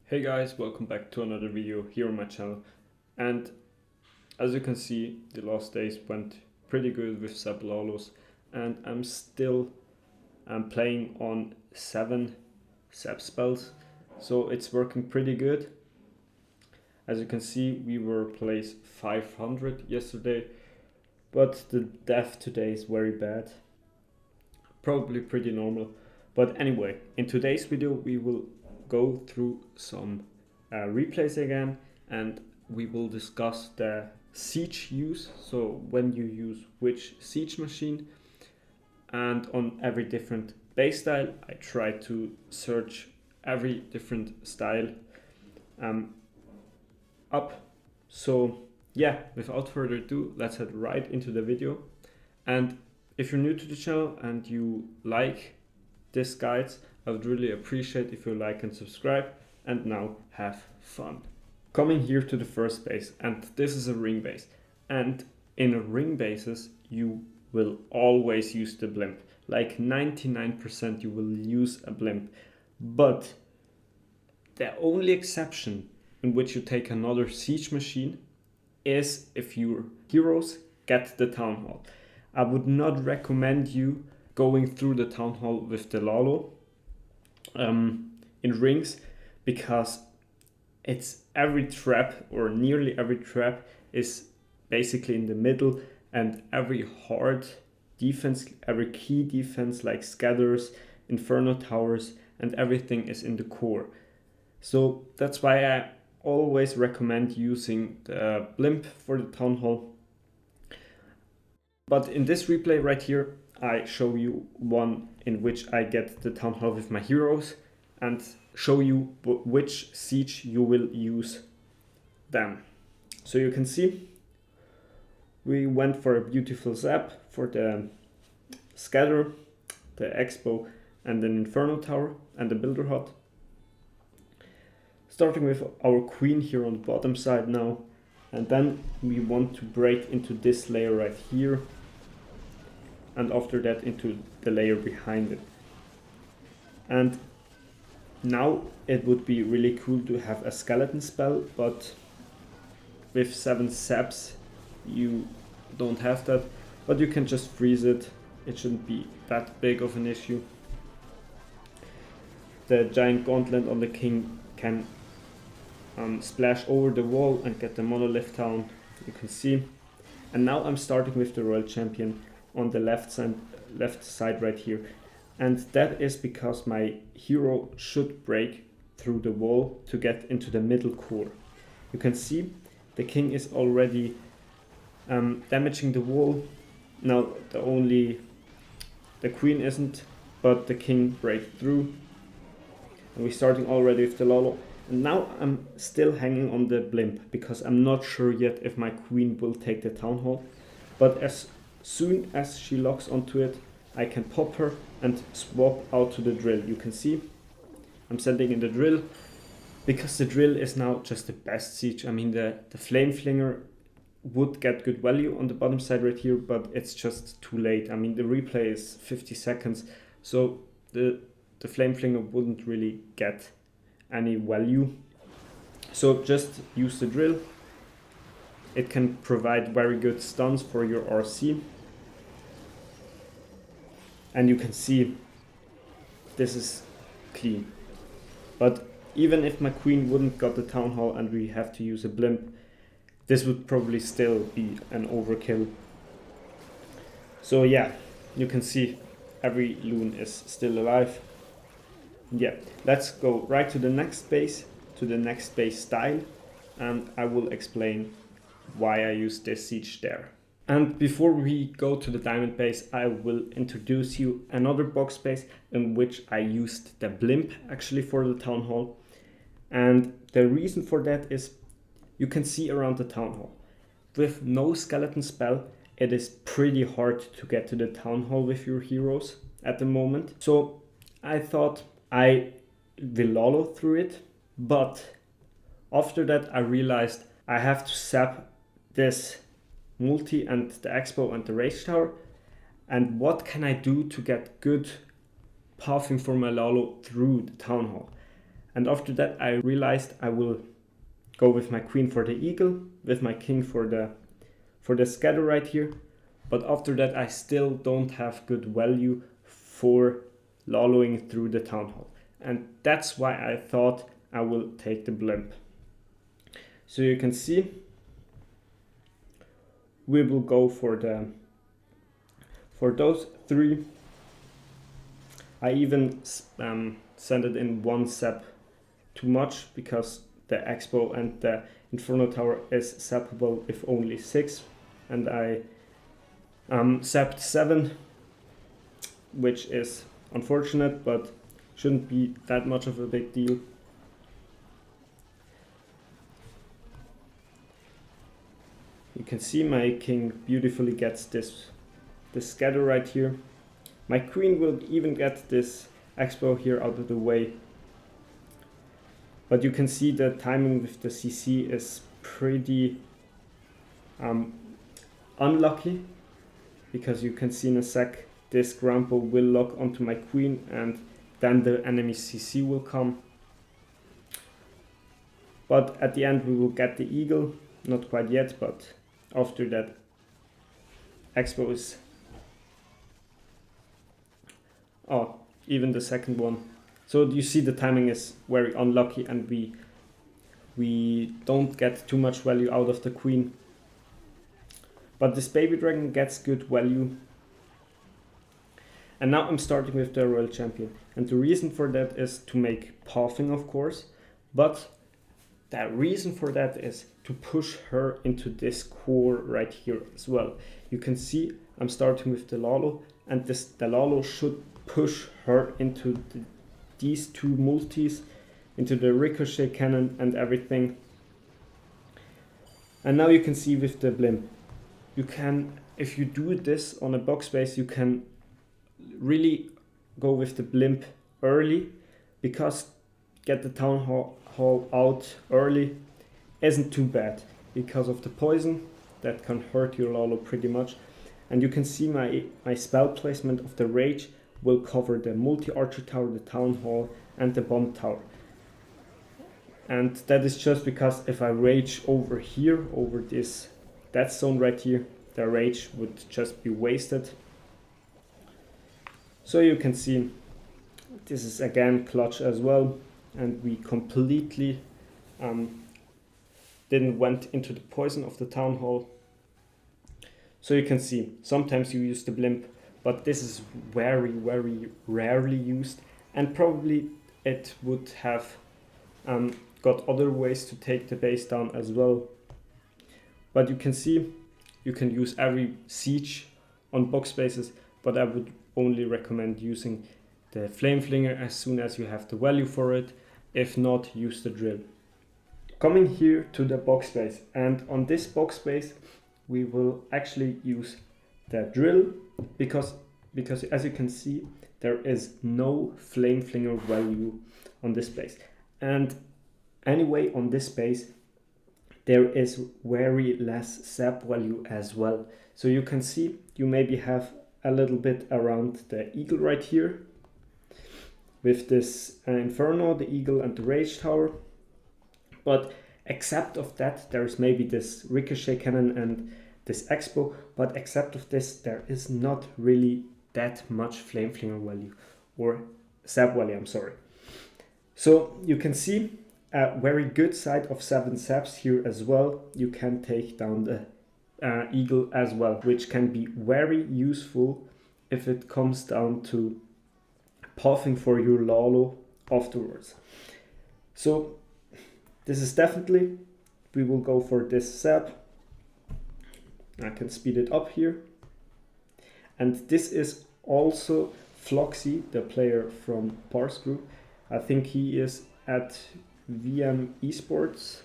Hey guys, welcome back to another video here on my channel. And as you can see, the last days went pretty good with Zaplalos, and I'm still playing on 7 Zap spells, so it's working pretty good. As you can see, we were placed 500 yesterday, but the death today is very bad. Probably pretty normal. But anyway, in today's video we will go through some replays again, and we will discuss the siege use, so when you use which siege machine, and on every different base style. I try to search every different style up. So yeah, without further ado, let's head right into the video. And if you're new to the channel and you like these guides, I would really appreciate if you like and subscribe. And now have fun. Coming here to the first base, and this is a ring base. And in ring bases, you will always use the blimp. Like 99% you will use a blimp. But the only exception in which you take another siege machine is if your heroes get the town hall. I would not recommend you going through the town hall with the Lalo in rings, because it's every trap, or nearly every trap, is basically in the middle, and every hard defense, every key defense like scatters, inferno towers, and everything is in the core. So that's why I always recommend using the blimp for the town hall. But in this replay right here, I show you one in which I get the town hall with my heroes, and show you which siege you will use them. So you can see we went for a beautiful zap for the scatter, the expo, and an inferno tower, and the builder hut. Starting with our queen here on the bottom side now, and then we want to break into this layer right here, and after that into the layer behind it. And now it would be really cool to have a skeleton spell, but with 7 zaps you don't have that, but you can just freeze it. It shouldn't be that big of an issue. The giant gauntlet on the king can splash over the wall and get the monolith down, you can see. And now I'm starting with the royal champion on the left side right here, and that is because my hero should break through the wall to get into the middle core. You can see the king is already damaging the wall. Now the queen isn't, but the king breaks through, and we're starting already with the Lalo. And now I'm still hanging on the blimp because I'm not sure yet if my queen will take the town hall, but as soon as she locks onto it, I can pop her and swap out to the drill. You can see I'm sending in the drill, because the drill is now just the best siege. I mean, the flame flinger would get good value on the bottom side right here, but it's just too late. I mean, the replay is 50 seconds, so the flame flinger wouldn't really get any value. So just use the drill. It can provide very good stuns for your RC. And you can see this is clean. But even if my queen wouldn't got the town hall and we have to use a blimp, this would probably still be an overkill. So yeah, you can see every loon is still alive. Yeah, let's go right to the next base, style, and I will explain why I use this siege there. And before we go to the diamond base, I will introduce you another box base in which I used the blimp actually for the town hall. And the reason for that is, you can see around the town hall, with no skeleton spell, it is pretty hard to get to the town hall with your heroes at the moment. So I thought I will Lalo through it, but after that I realized I have to zap this multi and the expo and the rage tower, and what can I do to get good pathing for my Lalo through the town hall? And after that I realized I will go with my queen for the eagle, with my king for the scatter right here. But after that I still don't have good value for Laloing through the town hall. And that's why I thought I will take the blimp. So you can see we will go for those three. I even sent it in one zap too much because the expo and the inferno tower is zappable if only 6, and I zapped 7, which is unfortunate, but shouldn't be that much of a big deal. You can see my king beautifully gets this scatter right here. My queen will even get this expo here out of the way. But you can see the timing with the CC is pretty unlucky, because you can see in a sec this grandpa will lock onto my queen and then the enemy CC will come. But at the end we will get the eagle, not quite yet, but after that expo is even the second one. So you see the timing is very unlucky, and we don't get too much value out of the queen. But this baby dragon gets good value. And now I'm starting with the royal champion. And the reason for that is to make pathing, of course. But the reason for that is to push her into this core right here as well. You can see I'm starting with the Lalo, and the Lalo should push her into these two multis, into the ricochet cannon and everything. And now you can see with the blimp, you can, if you do this on a box base, you can really go with the blimp early, because get the town hall out early isn't too bad because of the poison that can hurt your Lalo pretty much. And you can see my spell placement of the rage will cover the multi-archer tower, the town hall and the bomb tower. And that is just because if I rage over here, over this death zone right here, the rage would just be wasted. So you can see this is again clutch as well, and we completely didn't went into the poison of the town hall. So you can see sometimes you use the blimp, but this is very, very rarely used, and probably it would have got other ways to take the base down as well. But you can see you can use every siege on box bases, but I would only recommend using the flame flinger as soon as you have the value for it. If not, use the drill. Coming here to the box base, and on this box base we will actually use the drill, because as you can see there is no flame flinger value on this base. And anyway, on this base there is very less sap value as well. So you can see you maybe have a little bit around the eagle right here with this inferno, the eagle and the rage tower. But except of that, there's maybe this ricochet cannon and this expo, but except of this, there is not really that much flame flinger value, or sap value, I'm sorry. So you can see a very good side of 7 saps here as well. You can take down the eagle as well, which can be very useful if it comes down to pathing for your Lalo afterwards. So this is definitely, we will go for this sap. I can speed it up here. And this is also Floxy, the player from Pars Group. I think he is at VM Esports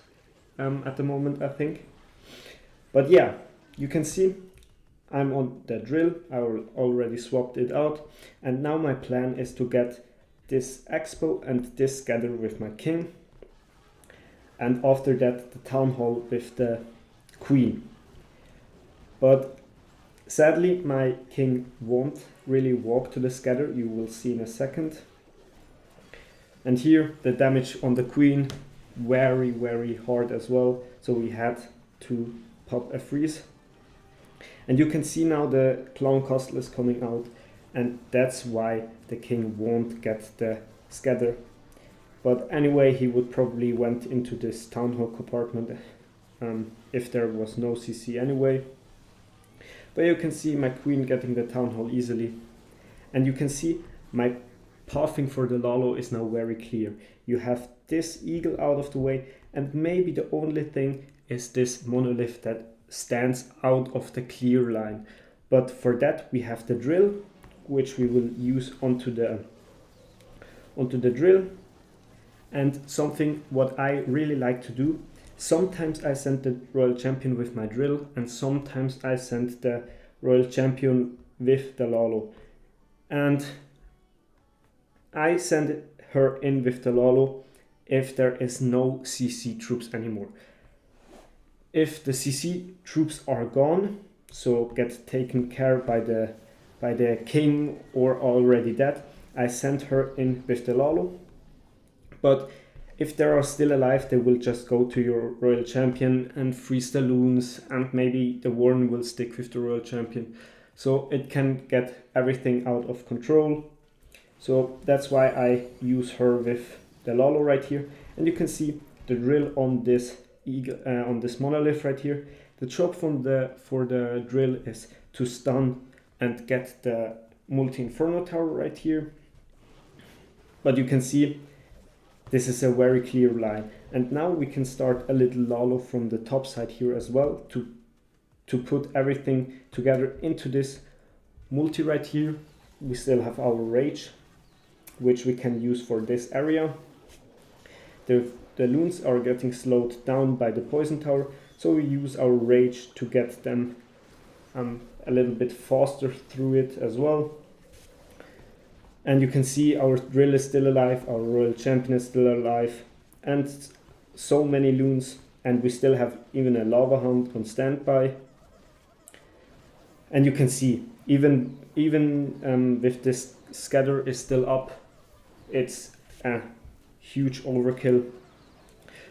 at the moment, I think. But yeah, you can see I'm on the drill. I already swapped it out. And now my plan is to get this expo and this scatter with my king. And after that, the town hall with the queen. But sadly, my king won't really walk to the scatter. You will see in a second. And here the damage on the queen, very hard as well, so we had to pop a freeze. And you can see now the clown castle is coming out, and that's why the king won't get the scatter. But anyway, he would probably went into this town hall compartment if there was no CC anyway. But you can see my queen getting the town hall easily. And you can see my pathing for the Lalo is now very clear. You have this eagle out of the way, and maybe the only thing is this monolith that stands out of the clear line. But for that we have the drill, which we will use onto the drill. And something what I really like to do, sometimes I send the royal champion with my drill, and sometimes I send the royal champion with the Lalo. And I send her in with the Lalo if there is no CC troops anymore. If the CC troops are gone, so get taken care by the king or already dead, I send her in with the Lalo. But if they are still alive, they will just go to your royal champion and freeze the loons, and maybe the warden will stick with the royal champion. So it can get everything out of control. So that's why I use her with the Lalo right here. And you can see the drill on this eagle, on this monolith right here. The job for the drill is to stun and get the multi-inferno tower right here. But you can see this is a very clear line. And now we can start a little Lalo from the top side here as well to put everything together into this multi right here. We still have our rage, which we can use for this area. The loons are getting slowed down by the poison tower, so we use our rage to get them a little bit faster through it as well. And you can see our drill is still alive, our royal champion is still alive, and so many loons, and we still have even a lava hound on standby. And you can see even with this scatter is still up, it's a huge overkill.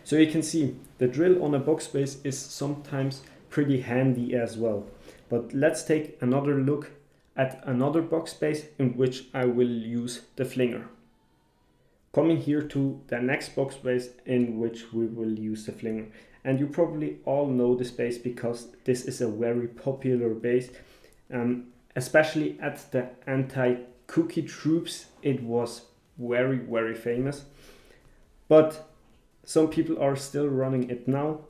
So you can see the drill on a box base is sometimes pretty handy as well. But let's take another look at another box base in which I will use the flinger. Coming here to the next box base in which we will use the flinger. And you probably all know this base because this is a very popular base. Especially at the anti-cookie troops, it was very famous. But some people are still running it now.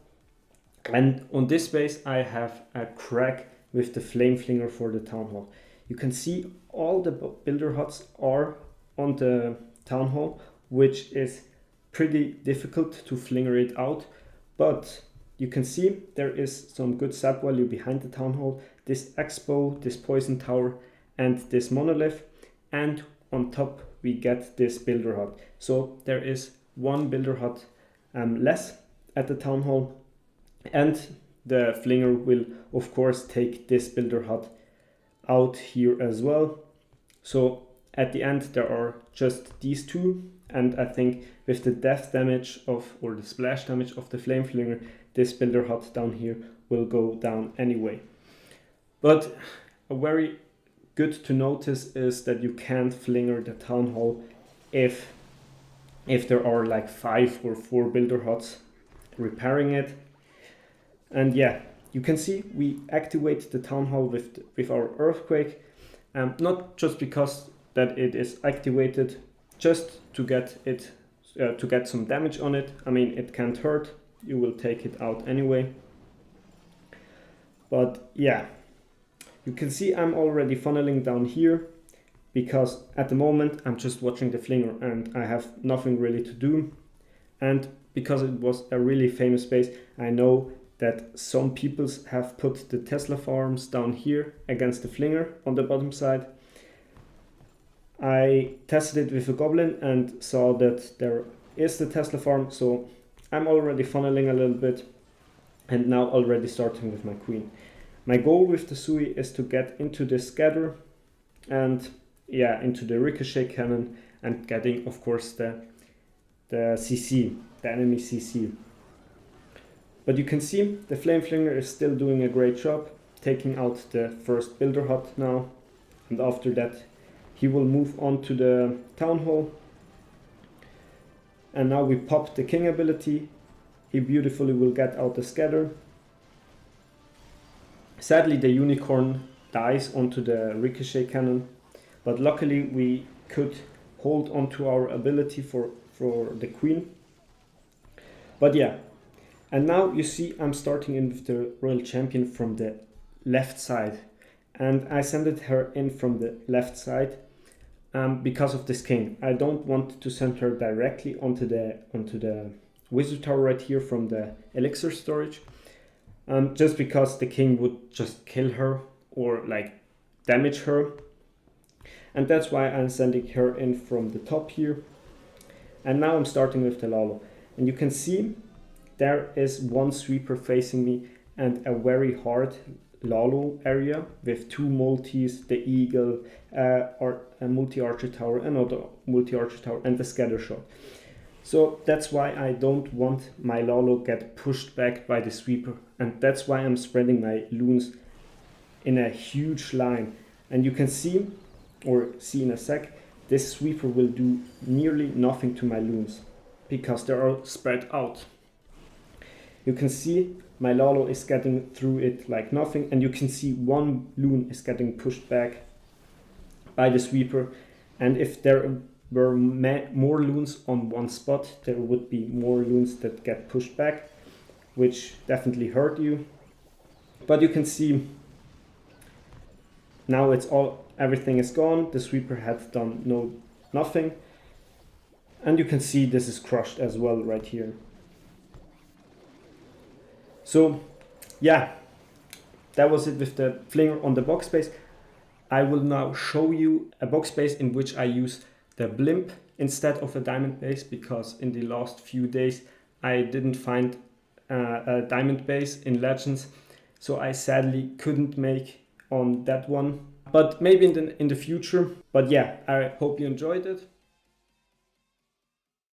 And on this base I have a crack with the flame flinger for the town hall. You can see all the builder huts are on the town hall, which is pretty difficult to flinger it out. But you can see there is some good sap value behind the town hall. This expo, this poison tower, and this monolith. And on top we get this builder hut. So there is one builder hut less at the town hall. And the flinger will of course take this builder hut out here as well. So at the end there are just these two, and I think with the death damage of, or the splash damage of the flame flinger, this builder hut down here will go down anyway. But a very good to notice is that you can't flinger the town hall if there are like 5 or 4 builder huts repairing it. And yeah, you can see we activate the town hall with our earthquake, not just because that it is activated, just to get it to get some damage on it. I mean, it can't hurt, you will take it out anyway. But yeah, you can see I'm already funneling down here because at the moment I'm just watching the flinger and I have nothing really to do. And because it was a really famous base, I know that some people have put the Tesla farms down here against the flinger on the bottom side. I tested it with a goblin and saw that there is the Tesla farm, so I'm already funneling a little bit and now already starting with my queen. My goal with the Sui is to get into the scatter and yeah, into the ricochet cannon and getting of course the CC, the enemy CC. But you can see the Flame Flinger is still doing a great job, taking out the first Builder Hut now, and after that he will move on to the Town Hall. And now we pop the King ability, he beautifully will get out the Scatter. Sadly the Unicorn dies onto the Ricochet Cannon, but luckily we could hold onto our ability for the Queen. But yeah, and now you see I'm starting in with the Royal Champion from the left side, and I sent her in from the left side because of this King. I don't want to send her directly onto the Wizard Tower right here from the Elixir storage, just because the King would just kill her or like damage her, and that's why I'm sending her in from the top here. And now I'm starting with the Lalo, and you can see there is one sweeper facing me and a very hard Lalo area with two multis, the Eagle, or a multi-archer tower, another multi-archer tower, and the scatter shot. So that's why I don't want my Lalo get pushed back by the sweeper, and that's why I'm spreading my loons in a huge line. And you can see, or see in a sec, this sweeper will do nearly nothing to my loons because they are spread out. You can see my Lalo is getting through it like nothing, and you can see one loon is getting pushed back by the sweeper, and if there were more loons on one spot, there would be more loons that get pushed back, which definitely hurt you. But you can see now everything is gone. The sweeper had done nothing, and you can see this is crushed as well right here. So yeah, that was it with the Flinger on the box base. I will now show you a box base in which I use the blimp instead of a diamond base, because in the last few days I didn't find a diamond base in Legends, so I sadly couldn't make on that one, but maybe in the future. But yeah, I hope you enjoyed it.